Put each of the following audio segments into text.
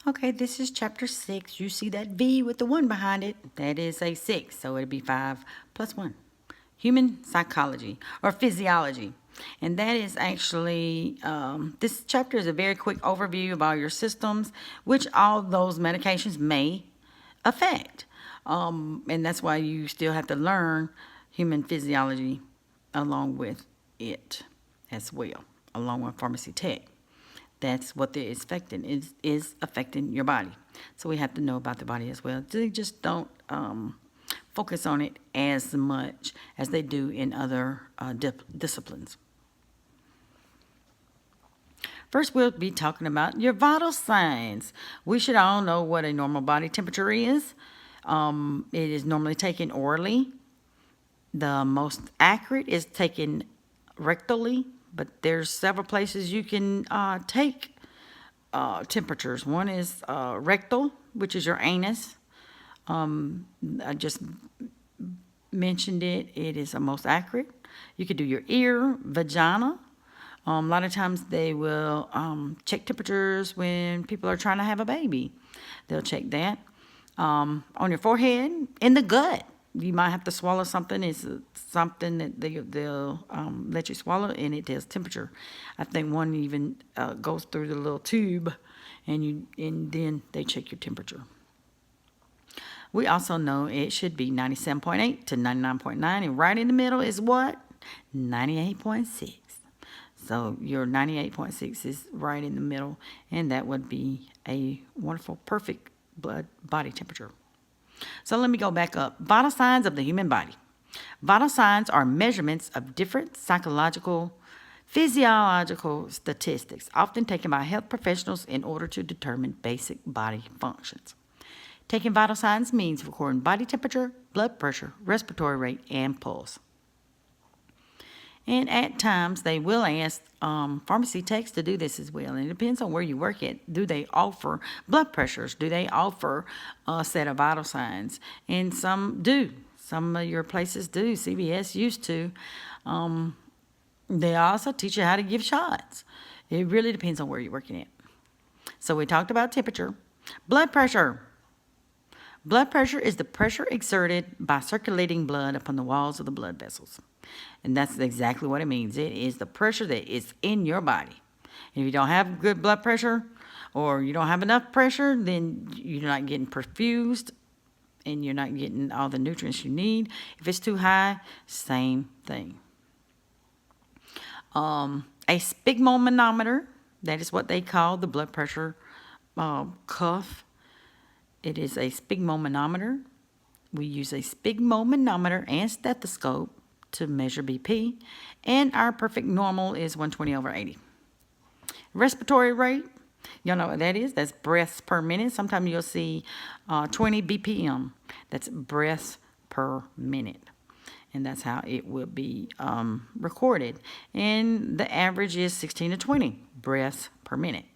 Okay, this is chapter 6. You see that V with the 1 behind it? That is a 6, so it'd be 5 plus 1. Human psychology or physiology. And that is actually, this chapter is a very quick overview of all your systems, which all those medications may affect. And that's why you still have to learn human physiology along with it as well, along with pharmacy tech. That's what they're affecting, is affecting your body. So we have to know about the body as well. They just don't focus on it as much as they do in other disciplines. First, we'll be talking about your vital signs. We should all know what a normal body temperature is. It is normally taken orally. The most accurate is taken rectally, but there's several places you can take temperatures. One is rectal, which is your anus. I just mentioned it. It is the most accurate. You could do your ear, vagina. A lot of times they will check temperatures when people are trying to have a baby. They'll check that. On your forehead, in the gut. You might have to swallow something. It's something that they'll let you swallow, and it tells temperature. I think one even goes through the little tube, and then they check your temperature. We also know it should be 97.8 to 99.9, and right in the middle is what? 98.6. So your 98.6 is right in the middle, and that would be a wonderful, perfect body temperature. So let me go back up. Vital signs of the human body. Vital signs are measurements of different psychological, physiological statistics, often taken by health professionals in order to determine basic body functions. Taking vital signs means recording body temperature, blood pressure, respiratory rate, and pulse. And at times, they will ask pharmacy techs to do this as well. And it depends on where you work at. Do they offer blood pressures? Do they offer a set of vital signs? And some do. Some of your places do. CVS used to. They also teach you how to give shots. It really depends on where you're working at. So we talked about temperature. Blood pressure. Blood pressure is the pressure exerted by circulating blood upon the walls of the blood vessels. And that's exactly what it means. It is the pressure that is in your body. If you don't have good blood pressure or you don't have enough pressure, then you're not getting perfused and you're not getting all the nutrients you need. If it's too high, same thing. A sphygmomanometer, that is what they call the blood pressure cuff. It is a sphygmomanometer. We use a sphygmomanometer and stethoscope to measure BP, and our perfect normal is 120/80. Respiratory rate, y'all know what that is. That's breaths per minute. Sometimes you'll see 20 BPM. That's breaths per minute. And that's how it will be recorded. And the average is 16 to 20 breaths per minute.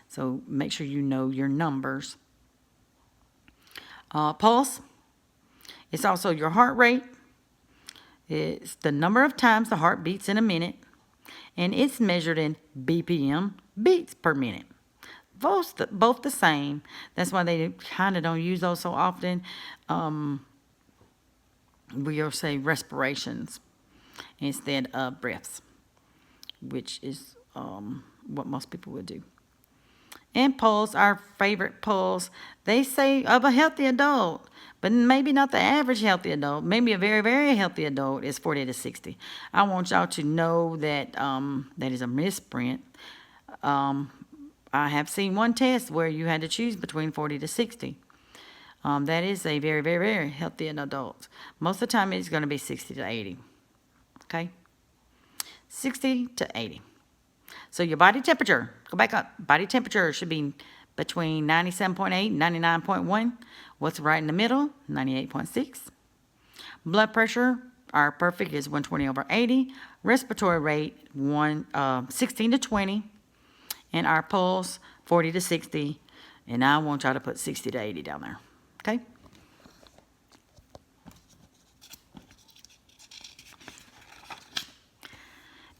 So make sure you know your numbers. Pulse. It's also your heart rate. It's the number of times the heart beats in a minute. And it's measured in BPM, beats per minute. Both the same. That's why they kind of don't use those so often. We'll say respirations instead of breaths, which is what most people would do. And pulse, our favorite pulse, they say of a healthy adult, but maybe not the average healthy adult. Maybe a very, very healthy adult is 40 to 60. I want y'all to know that that is a misprint. I have seen one test where you had to choose between 40 to 60. That is a very, very, very healthy adult. Most of the time it's going to be 60 to 80. Okay? 60 to 80. So your body temperature, go back up. Body temperature should be between 97.8 and 99.1. What's right in the middle? 98.6. Blood pressure, our perfect is 120/80. Respiratory rate, 16 to 20. And our pulse, 40 to 60. And I want y'all to put 60 to 80 down there. Okay?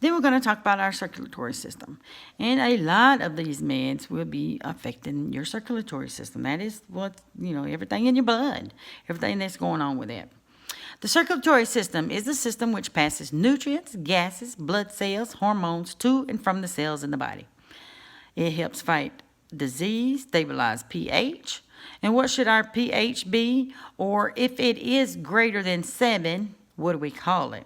Then we're going to talk about our circulatory system. And a lot of these meds will be affecting your circulatory system. That is what, everything in your blood, everything that's going on with it. The circulatory system is the system which passes nutrients, gases, blood cells, hormones to and from the cells in the body. It helps fight disease, stabilize pH. And what should our pH be? Or if it is greater than 7, what do we call it?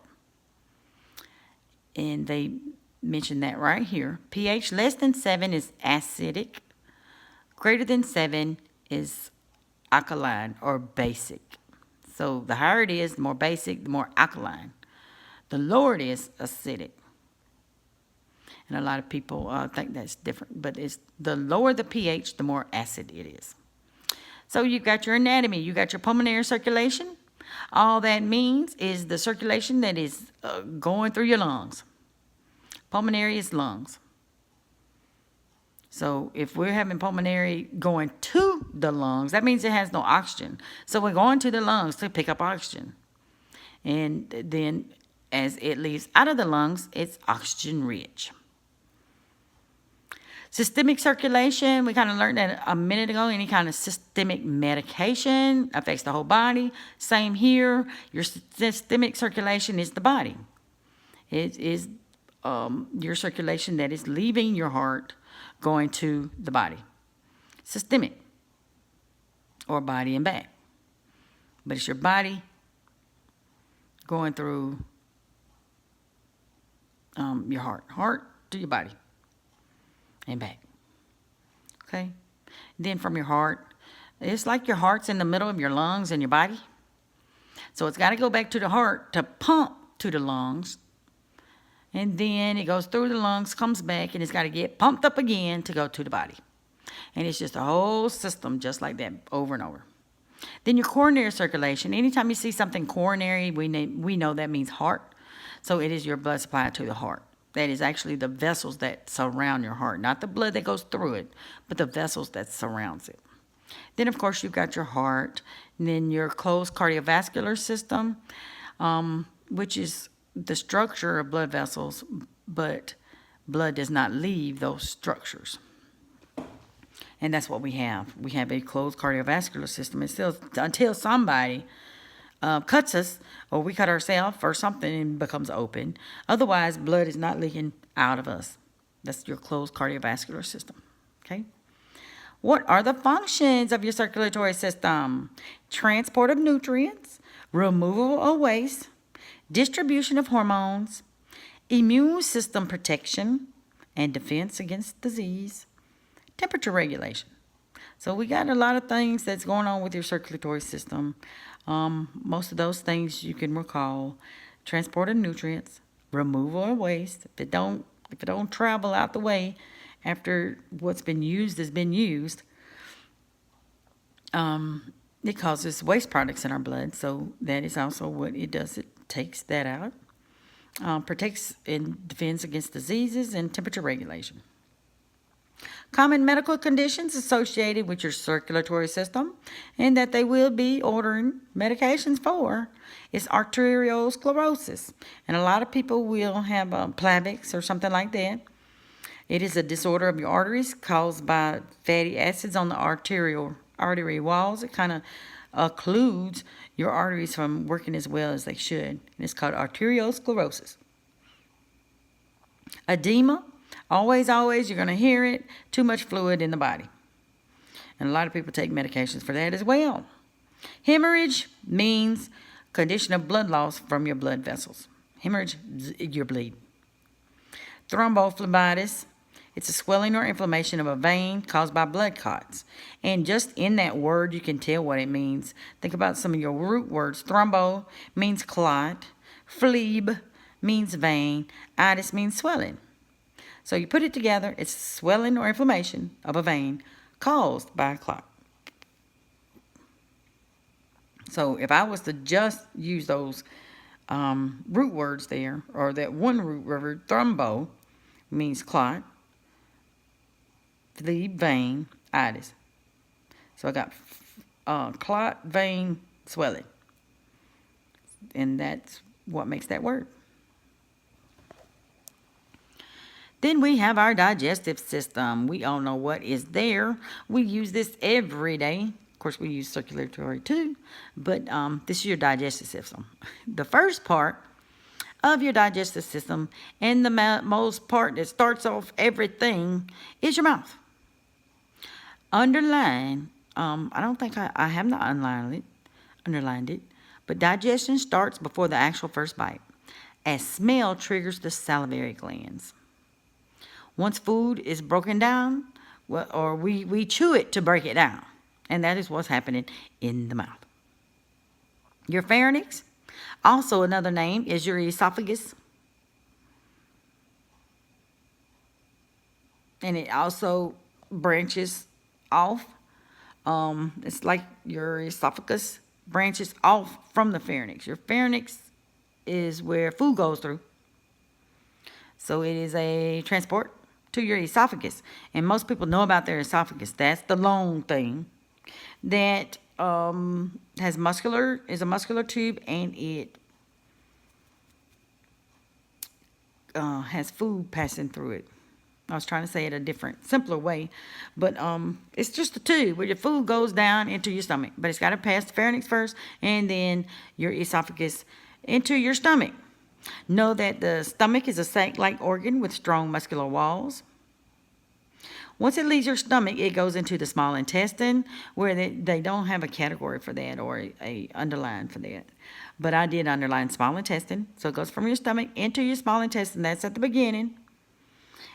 And they mention that right here. pH less than 7 is acidic. Greater than 7 is alkaline or basic. So the higher it is, the more basic, the more alkaline. The lower it is, acidic. And a lot of people think that's different, but it's the lower the pH, the more acid it is. So you've got your anatomy, you got your pulmonary circulation. All that means is the circulation that is going through your lungs. Pulmonary is lungs. So if we're having pulmonary going to the lungs, that means it has no oxygen. So we're going to the lungs to pick up oxygen. And then as it leaves out of the lungs, it's oxygen rich. Systemic circulation, we kind of learned that a minute ago. Any kind of systemic medication affects the whole body. Same here. Your systemic circulation is the body. It is your circulation that is leaving your heart going to the body. Systemic, or body and back. But it's your body going through your heart to your body and back. Okay? Then from your heart, it's like your heart's in the middle of your lungs and your body. So it's got to go back to the heart to pump to the lungs. And then it goes through the lungs, comes back, and it's got to get pumped up again to go to the body. And it's just a whole system just like that over and over. Then your coronary circulation. Anytime you see something coronary, we know that means heart. So it is your blood supply to the heart. That is actually the vessels that surround your heart. Not the blood that goes through it, but the vessels that surrounds it. Then, of course, you've got your heart. And then your closed cardiovascular system, which is the structure of blood vessels, but blood does not leave those structures. And that's what we have. We have a closed cardiovascular system. It's still, until somebody cuts us, or we cut ourselves or something and becomes open. Otherwise, blood is not leaking out of us. That's your closed cardiovascular system. Okay? What are the functions of your circulatory system? Transport of nutrients, removal of waste, distribution of hormones, immune system protection, and defense against disease, temperature regulation. So we got a lot of things that's going on with your circulatory system. Most of those things you can recall: transport of nutrients, removal of waste. If it don't travel out the way after what's been used has been used, it causes waste products in our blood. So that is also what it does. It takes that out. Protects and defends against diseases and temperature regulation. Common medical conditions associated with your circulatory system and that they will be ordering medications for is arteriosclerosis. And a lot of people will have Plavix or something like that. It is a disorder of your arteries caused by fatty acids on the artery walls. It kind of occludes your arteries from working as well as they should. And it's called arteriosclerosis. Edema. Always, you're going to hear it. Too much fluid in the body. And a lot of people take medications for that as well. Hemorrhage means condition of blood loss from your blood vessels. Hemorrhage, you bleed. Thrombophlebitis. It's a swelling or inflammation of a vein caused by blood clots. And just in that word, you can tell what it means. Think about some of your root words. Thrombo means clot. Phleb means vein. Itis means swelling. So you put it together, it's swelling or inflammation of a vein caused by a clot. So if I was to just use those root words there, or that one root word, thrombo means clot, the vein, itis. So I got clot, vein, swelling. And that's what makes that word. Then we have our digestive system. We all know what is there. We use this every day. Of course, we use circulatory too, but this is your digestive system. The first part of your digestive system, and the most part that starts off everything, is your mouth. Underline, I don't think I have not underlined it, but digestion starts before the actual first bite, as smell triggers the salivary glands. Once food is broken down, or we chew it to break it down, and that is what's happening in the mouth. Your pharynx, also another name, is your esophagus. And it also branches off. It's like your esophagus branches off from the pharynx. Your pharynx is where food goes through. So it is a transport to your esophagus. And most people know about their esophagus. That's the long thing that is a muscular tube, and it has food passing through it. I was trying to say it a different, simpler way, but it's just a tube where your food goes down into your stomach. But it's got to pass the pharynx first, and then your esophagus into your stomach. Know that the stomach is a sac-like organ with strong muscular walls. Once it leaves your stomach, it goes into the small intestine, where they don't have a category for that or a underline for that. But I did underline small intestine. So it goes from your stomach into your small intestine. That's at the beginning.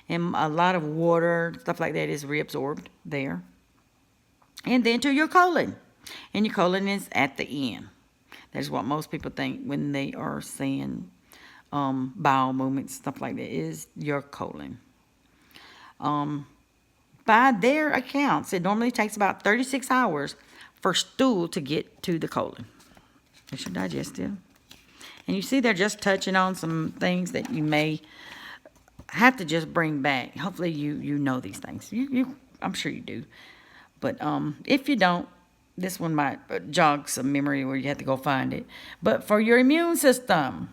And a lot of water, stuff like that, is reabsorbed there. And then to your colon. And your colon is at the end. That's what most people think when they are saying bowel movements, stuff like that, is your colon. By their accounts, it normally takes about 36 hours for stool to get to the colon. That's your digestive. And you see they're just touching on some things that you may have to just bring back. Hopefully you know these things. I'm sure you do. But if you don't, this one might jog some memory where you have to go find it. But for your immune system,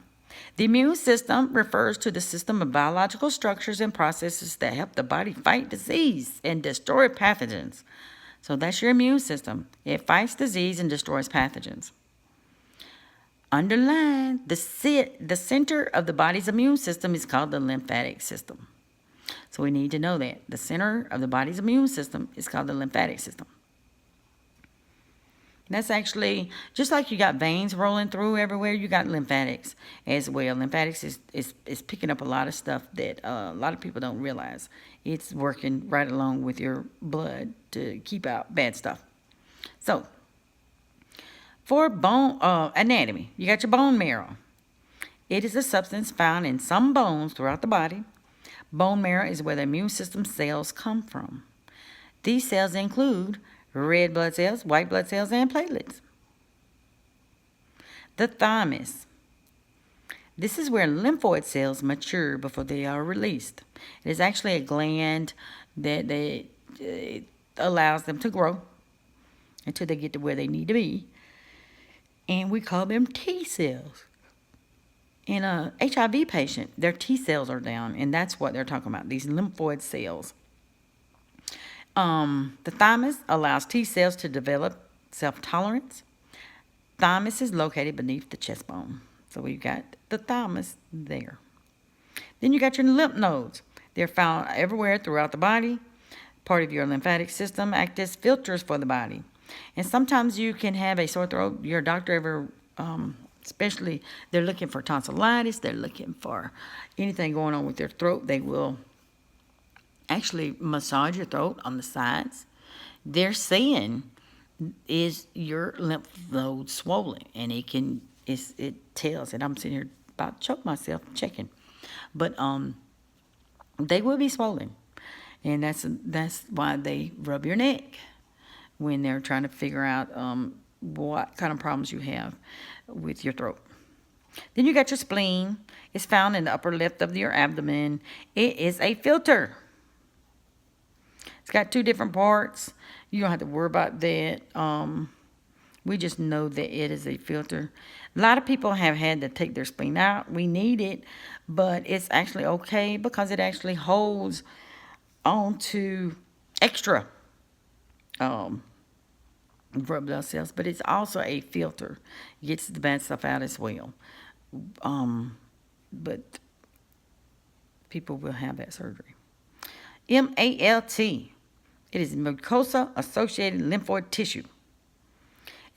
the immune system refers to the system of biological structures and processes that help the body fight disease and destroy pathogens. So that's your immune system. It fights disease and destroys pathogens. Underline, the center of the body's immune system is called the lymphatic system. So we need to know that. The center of the body's immune system is called the lymphatic system. That's actually, just like you got veins rolling through everywhere, you got lymphatics as well. Lymphatics is picking up a lot of stuff that a lot of people don't realize. It's working right along with your blood to keep out bad stuff. So, for bone anatomy, you got your bone marrow. It is a substance found in some bones throughout the body. Bone marrow is where the immune system cells come from. These cells include red blood cells, white blood cells, and platelets. The thymus. This is where lymphoid cells mature before they are released. It is actually a gland that it allows them to grow until they get to where they need to be. And we call them T cells. In a HIV patient, their T cells are down, and that's what they're talking about, these lymphoid cells. The thymus allows T cells to develop self-tolerance. Thymus is located beneath the chest bone. So we've got the thymus there. Then you got your lymph nodes. They're found everywhere throughout the body. Part of your lymphatic system act as filters for the body. And sometimes you can have a sore throat. Your doctor ever, especially they're looking for tonsillitis, they're looking for anything going on with your throat, they will actually massage your throat on the sides. They're saying, is your lymph node swollen? And it tells it. I'm sitting here about to choke myself checking. But they will be swollen. And that's why they rub your neck when they're trying to figure out what kind of problems you have with your throat. Then you got your spleen. It's found in the upper left of your abdomen. It is a filter. It's got two different parts. You don't have to worry about that. We just know that it is a filter. A lot of people have had to take their spleen out. We need it, but it's actually okay because it actually holds on to extra red blood cells, but it's also a filter. It gets the bad stuff out as well. But people will have that surgery. MALT. It is mucosa-associated lymphoid tissue.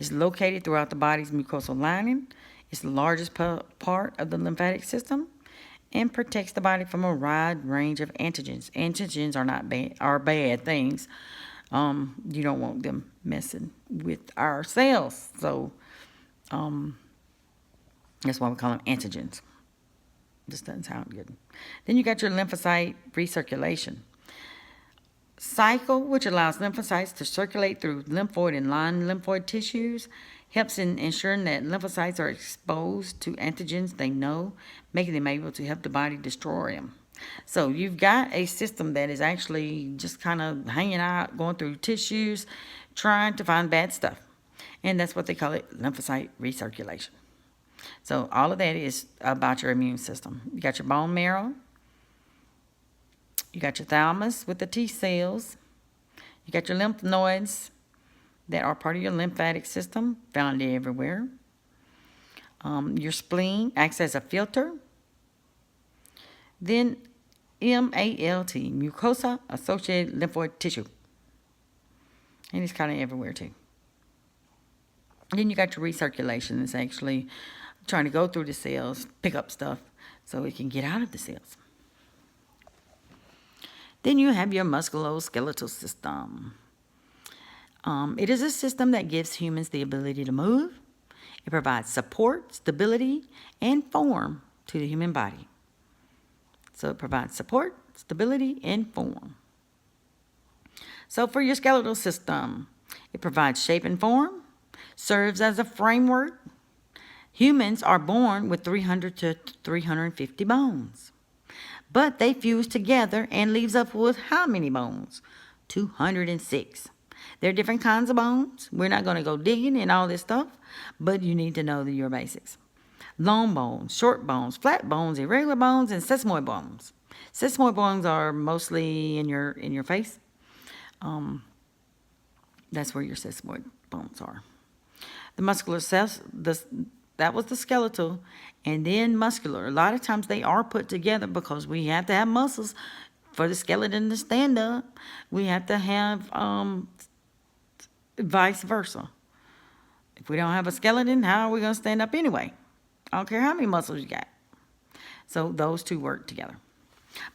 It's located throughout the body's mucosal lining. It's the largest part of the lymphatic system and protects the body from a wide range of antigens. Antigens are bad things. You don't want them messing with our cells. So that's why we call them antigens. This doesn't sound good. Then you got your lymphocyte recirculation cycle, which allows lymphocytes to circulate through lymphoid and non-lymphoid tissues, helps in ensuring that lymphocytes are exposed to antigens they know, making them able to help the body destroy them. So you've got a system that is actually just kind of hanging out, going through tissues, trying to find bad stuff. And that's what they call it, lymphocyte recirculation. So all of that is about your immune system. You got your bone marrow. You got your thalamus with the T cells. You got your lymph nodes that are part of your lymphatic system, found everywhere. Your spleen acts as a filter. Then MALT, mucosa-associated lymphoid tissue. And it's kind of everywhere too. Then you got your recirculation. It's actually trying to go through the cells, pick up stuff so it can get out of the cells. Then you have your musculoskeletal system. It is a system that gives humans the ability to move. It provides support, stability, and form to the human body. So it provides support, stability, and form. So for your skeletal system, it provides shape and form, serves as a framework. Humans are born with 300 to 350 bones. But they fuse together and leaves us with how many bones? 206. There are different kinds of bones. We're not going to go digging and all this stuff, but you need to know your basics. Long bones, short bones, flat bones, irregular bones, and sesamoid bones. Sesamoid bones are mostly in your face. That's where your sesamoid bones are. The muscular cells, that was the skeletal, and then muscular. A lot of times they are put together because we have to have muscles for the skeleton to stand up. We have to have vice versa. If we don't have a skeleton, how are we going to stand up anyway? I don't care how many muscles you got. So those two work together.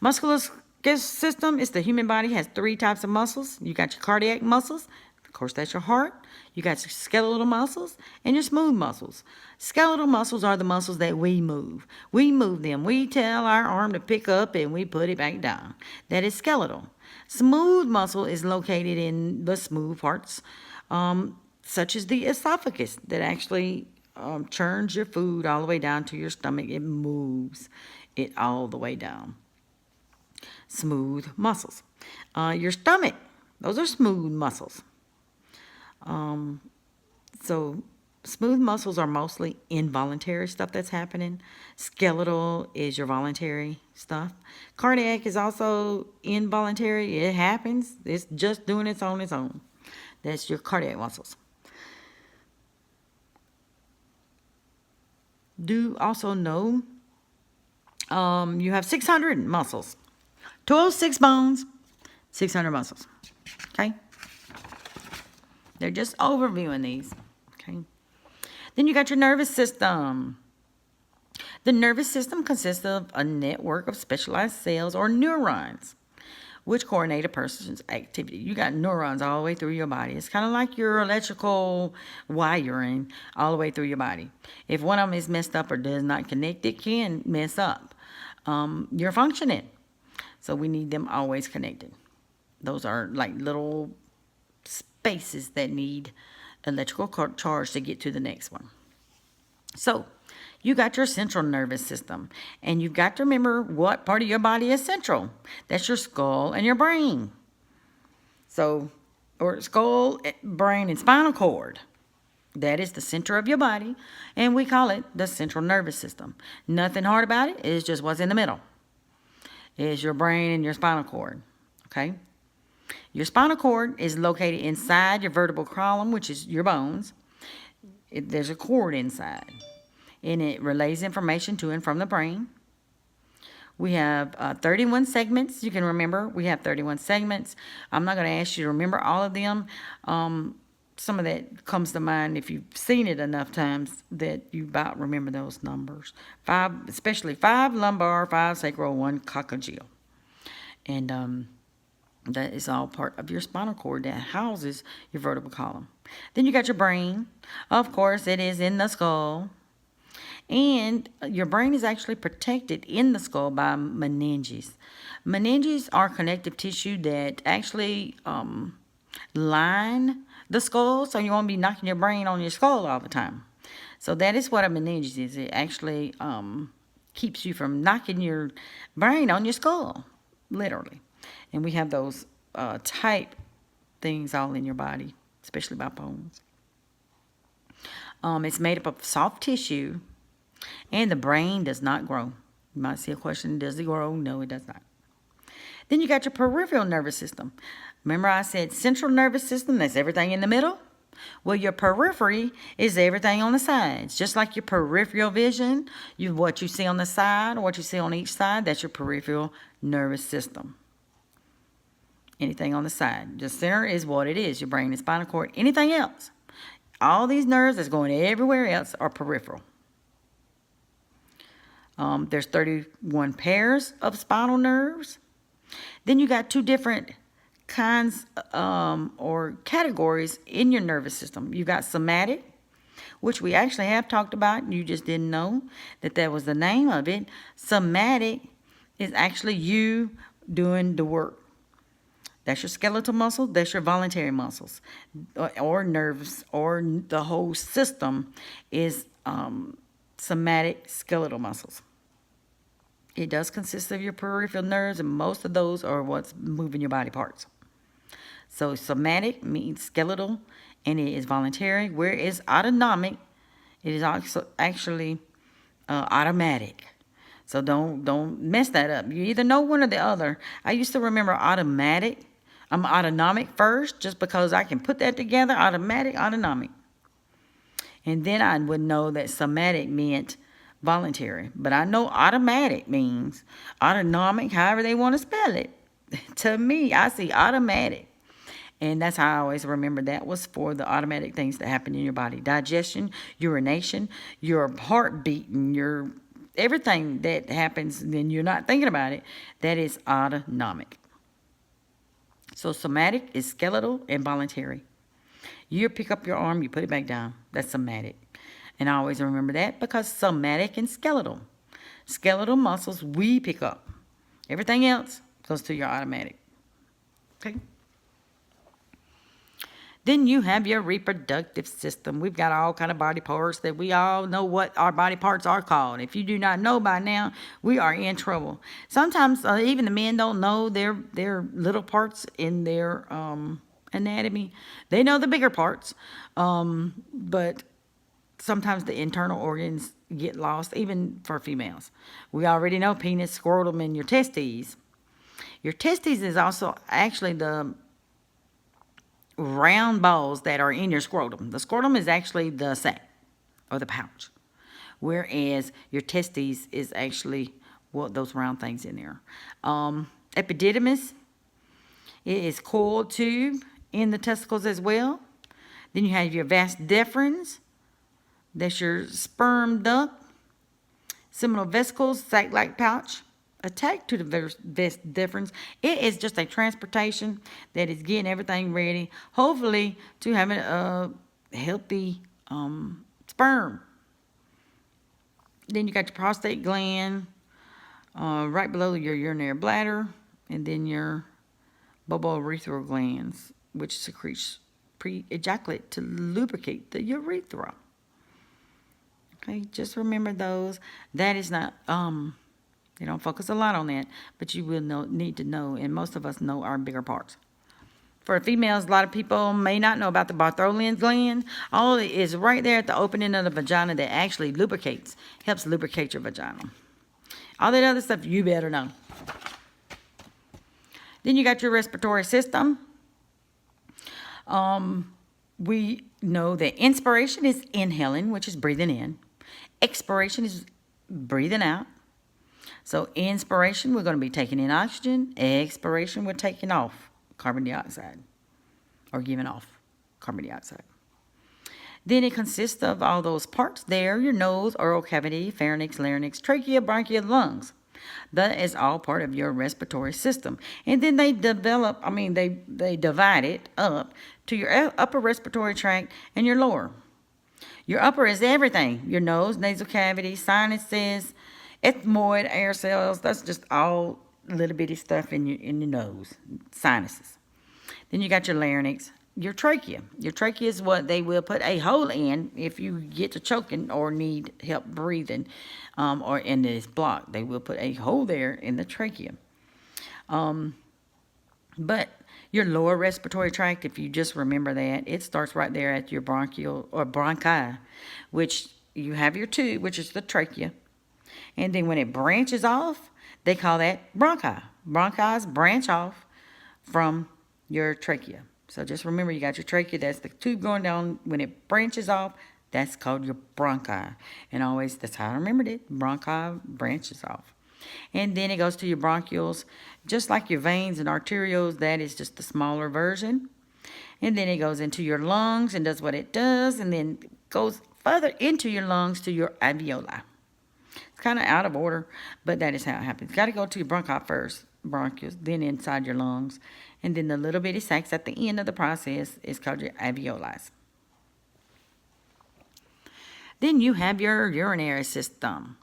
Musculoskeletal system is the human body has 3 types of muscles. You got your cardiac muscles. Of course, that's your heart. You got your skeletal muscles and your smooth muscles. Skeletal muscles are the muscles that we move. We move them. We tell our arm to pick up and we put it back down. That is skeletal. Smooth muscle is located in the smooth parts, such as the esophagus, that actually churns your food all the way down to your stomach. It moves it all the way down. Smooth muscles. Your stomach, those are smooth muscles. So smooth muscles are mostly involuntary stuff that's happening. Skeletal is your voluntary stuff. Cardiac is also involuntary. It happens. It's just doing its own. That's your cardiac muscles. Do also know you have 600 muscles. 206 bones, 600 muscles. Okay? They're just overviewing these. Okay? Then you got your nervous system. The nervous system consists of a network of specialized cells or neurons, which coordinate a person's activity. You got neurons all the way through your body. It's kind of like your electrical wiring all the way through your body. If one of them is messed up or does not connect, it can mess up your functioning. So we need them always connected. Those are like little spaces that need electrical charge to get to the next one. So you got your central nervous system, and you've got to remember what part of your body is central. That's your skull and your brain. So, or skull, brain, and spinal cord. That is the center of your body, and we call it the central nervous system. Nothing hard about it. It's just what's in the middle. It's your brain and your spinal cord. Okay? Your spinal cord is located inside your vertebral column, which is your bones. There's a cord inside, and it relays information to and from the brain. We have 31 segments. You can remember we have 31 segments. I'm not going to ask you to remember all of them. Some of that comes to mind if you've seen it enough times that you about remember those numbers. 5, especially 5 lumbar, 5 sacral, 1 coccygeal. And that is all part of your spinal cord that houses your vertebral column. Then you got your brain. Of course, it is in the skull. And your brain is actually protected in the skull by meninges. Meninges are connective tissue that actually line the skull, so you won't be knocking your brain on your skull all the time. So that is what a meninges is. It actually keeps you from knocking your brain on your skull, literally. And we have those type things all in your body, especially by bones. It's made up of soft tissue, and the brain does not grow. You might see a question, does it grow? No, it does not. Then you got your peripheral nervous system. Remember I said central nervous system, that's everything in the middle? Well, your periphery is everything on the sides. Just like your peripheral vision, what you see on the side or what you see on each side, that's your peripheral nervous system. Anything on the side. The center is what it is, your brain and spinal cord. Anything else, all these nerves that's going everywhere else are peripheral. There's 31 pairs of spinal nerves. Then you got 2 different kinds or categories in your nervous system. You got somatic, which we actually have talked about. You just didn't know that was the name of it. Somatic is actually you doing the work. That's your skeletal muscle. That's your voluntary muscles or nerves, or the whole system is somatic skeletal muscles. It does consist of your peripheral nerves, and most of those are what's moving your body parts. So somatic means skeletal, and it is voluntary, whereas autonomic, it is also actually automatic. So don't mess that up. You either know one or the other. I used to remember autonomic first, just because I can put that together, autonomic. And then I would know that somatic meant voluntary. But I know automatic means autonomic, however they want to spell it. To me, I see automatic. And that's how I always remember that was for the automatic things that happen in your body. Digestion, urination, your heart beating, your everything that happens when you're not thinking about it, that is autonomic. So somatic is skeletal and voluntary. You pick up your arm, you put it back down. That's somatic. And I always remember that because somatic and skeletal. Skeletal muscles we pick up. Everything else goes to your automatic. Okay? Then you have your reproductive system. We've got all kind of body parts that we all know what our body parts are called. If you do not know by now, we are in trouble. Sometimes even the men don't know their little parts in their anatomy. They know the bigger parts, but sometimes the internal organs get lost, even for females. We already know penis, scrotum, and your testes. Your testes is also actually the round balls that are in your scrotum. The scrotum is actually the sac or the pouch, whereas your testes is actually those round things in there. Epididymis, it is coiled tube in the testicles as well. Then you have your vas deferens. That's your sperm duct. Seminal vesicles, sac-like pouch, attached to the vas deferens. It is just a transportation that is getting everything ready, hopefully to have a healthy sperm. Then you got your prostate gland right below your urinary bladder, and then your bulbourethral glands, which secretes pre-ejaculate to lubricate the urethra. Okay, just remember those. That is not, they don't focus a lot on that, but you will need to know, and most of us know our bigger parts. For females, a lot of people may not know about the Bartholin gland. All it is right there at the opening of the vagina that actually lubricates, helps lubricate your vagina. All that other stuff, you better know. Then you got your respiratory system. We know that inspiration is inhaling, which is breathing in. Expiration is breathing out. So inspiration, we're going to be taking in oxygen. Expiration, we're taking off carbon dioxide, or giving off carbon dioxide. Then it consists of all those parts there: your nose, oral cavity, pharynx, larynx, trachea, bronchia, lungs. That is all part of your respiratory system. And then they they divide it up to your upper respiratory tract and your lower. Your upper is everything: your nose, nasal cavity, sinuses, ethmoid, air cells. That's just all little bitty stuff in your nose, sinuses. Then you got your larynx, your trachea. Your trachea is what they will put a hole in if you get to choking or need help breathing, or in this block. They will put a hole there in the trachea. But your lower respiratory tract, if you just remember that, it starts right there at your bronchial or bronchi, which you have your tube, which is the trachea. And then when it branches off, they call that bronchi. Bronchis branch off from your trachea. So just remember, you got your trachea, that's the tube going down. When it branches off, that's called your bronchi. And always, that's how I remembered it. Bronchi branches off. And then it goes to your bronchioles, just like your veins and arterioles. That is just the smaller version. And then it goes into your lungs and does what it does, and then goes further into your lungs to your alveoli. It's kind of out of order, but that is how it happens. Got to go to your bronchi first, bronchioles, then inside your lungs, and then the little bitty sacs at the end of the process is called your alveoli. Then you have your urinary system.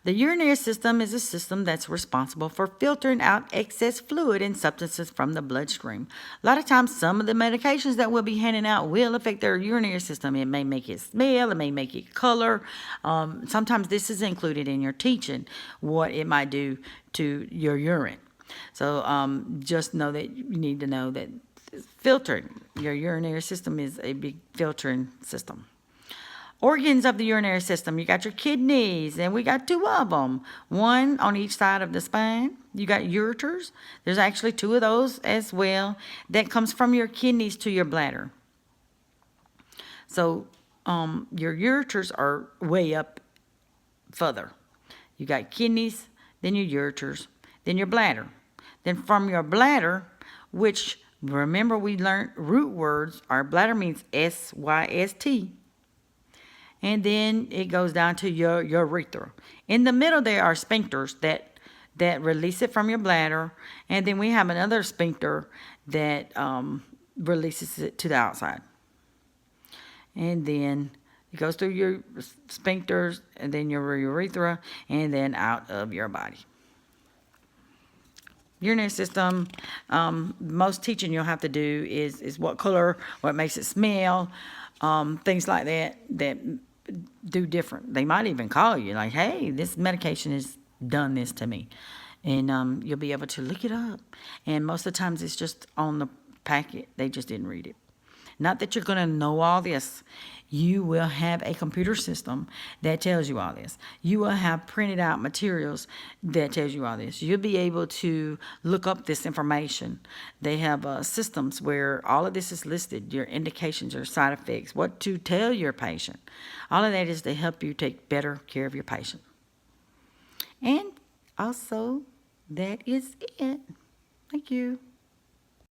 The urinary system is a system that's responsible for filtering out excess fluid and substances from the bloodstream. A lot of times, some of the medications that we'll be handing out will affect their urinary system. It may make it smell, it may make it color. Sometimes this is included in your teaching, what it might do to your urine. So just know that you need to know that filtering, your urinary system is a big filtering system. Organs of the urinary system, you got your kidneys, and we got two of them, one on each side of the spine. You got ureters. There's actually two of those as well. That comes from your kidneys to your bladder. So your ureters are way up further. You got kidneys, then your ureters, then your bladder. Then from your bladder, which remember we learned root words, our bladder means S-Y-S-T. And then it goes down to your urethra. In the middle there are sphincters that release it from your bladder. And then we have another sphincter that releases it to the outside. And then it goes through your sphincters and then your urethra and then out of your body. Urinary system, most teaching you'll have to do is what color, what makes it smell, things like that do different. They might even call you like, hey, this medication has done this to me. And you'll be able to look it up. And most of the times it's just on the packet. They just didn't read it. Not that you're going to know all this. You will have a computer system that tells you all this. You will have printed out materials that tells you all this. You'll be able to look up this information. They have systems where all of this is listed, your indications, your side effects, what to tell your patient. All of that is to help you take better care of your patient. And also, that is it. Thank you.